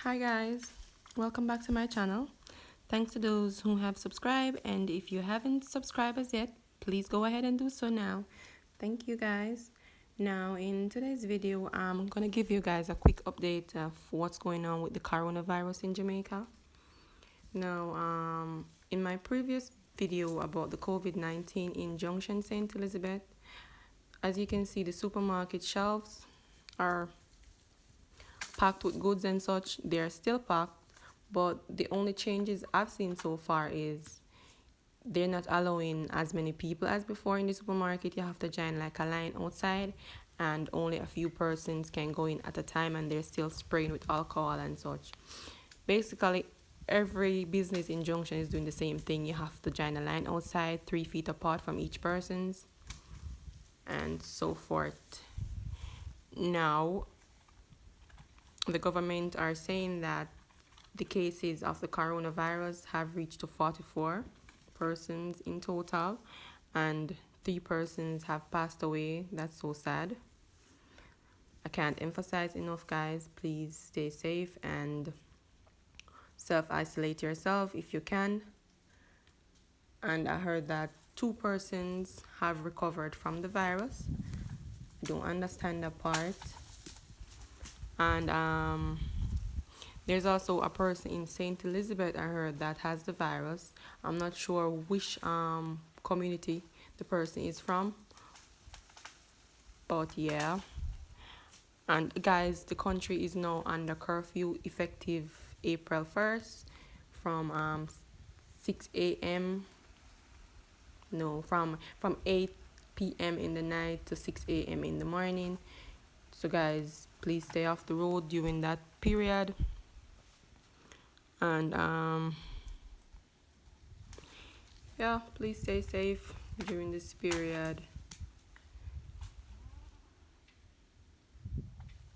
Hi guys, welcome back to my channel. Thanks to those who have subscribed, and if you haven't subscribed as yet, please go ahead and do so now. Thank you guys. Now in today's video, I'm gonna give you guys a quick update of what's going on with the coronavirus in Jamaica. Now, in my previous video about the COVID-19 in Junction St. Elizabeth, as you can see, the supermarket shelves are packed with goods and such. They're still packed, but the only changes I've seen so far is they're not allowing as many people as before in the supermarket. You have to join like a line outside, and only a few persons can go in at a time, and they're still spraying with alcohol and such. Basically, every business in Junction is doing the same thing. You have to join a line outside 3 feet apart from each person's, and so forth. Now the government are saying that the cases of the coronavirus have reached to 44 persons in total, and 3 persons have passed away. That's so sad. I can't emphasize enough, guys. Please stay safe and self-isolate yourself if you can. And I heard that 2 persons have recovered from the virus. I don't understand that part. And there's also a person in St. Elizabeth, I heard, that has the virus. I'm not sure which community the person is from, but yeah. And guys, the country is now under curfew effective April 1st from 6 a.m. No, from 8 p.m. in the night to 6 a.m. in the morning. So guys, please stay off the road during that period. And yeah, please stay safe during this period.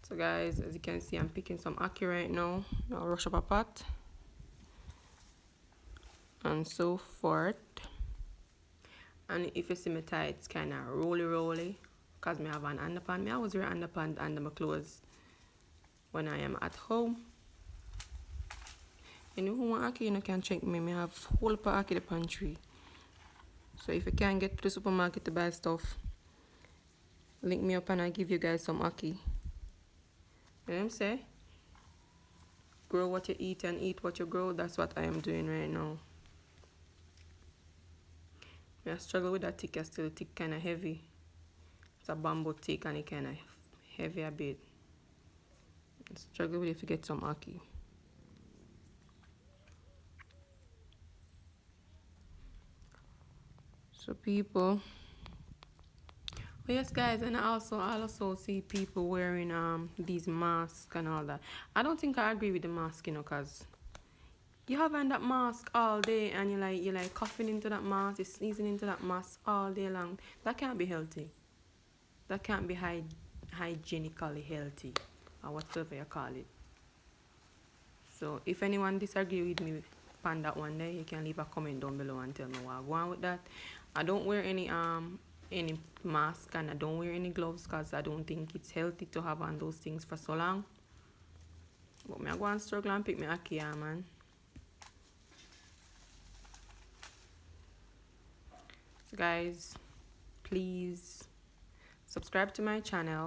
So guys, as you can see, I'm picking some ackee right now. I'll rush up a pot and so forth. And if you see my tie, it's kind of rolly because I have an underpants. I always wear underpants under my clothes when I am at home. And who want ackee, you can check me. I have whole heap of ackee in the pantry. So if you can't get to the supermarket to buy stuff, link me up and I'll give you guys some ackee. You know what I'm saying? Grow what you eat and eat what you grow. That's what I am doing right now. I struggle with that tick. Still, the tick kind of heavy. It's a bamboo tick and it kind of heavy a bit. I struggle with it to get some ackee. So people, oh yes guys, and I also see people wearing these masks and all that. I don't think I agree with the mask, cause you having that mask all day and you're like coughing into that mask, you're sneezing into that mask all day long. That can't be healthy. That can't be hygienically healthy, or whatever you call it. So if anyone disagree with me on that one there, you can leave a comment down below and tell me what I go on with that. I don't wear any mask and I don't wear any gloves because I don't think it's healthy to have on those things for so long. But me I go and struggle and pick me ackee, man. So guys, please subscribe to my channel.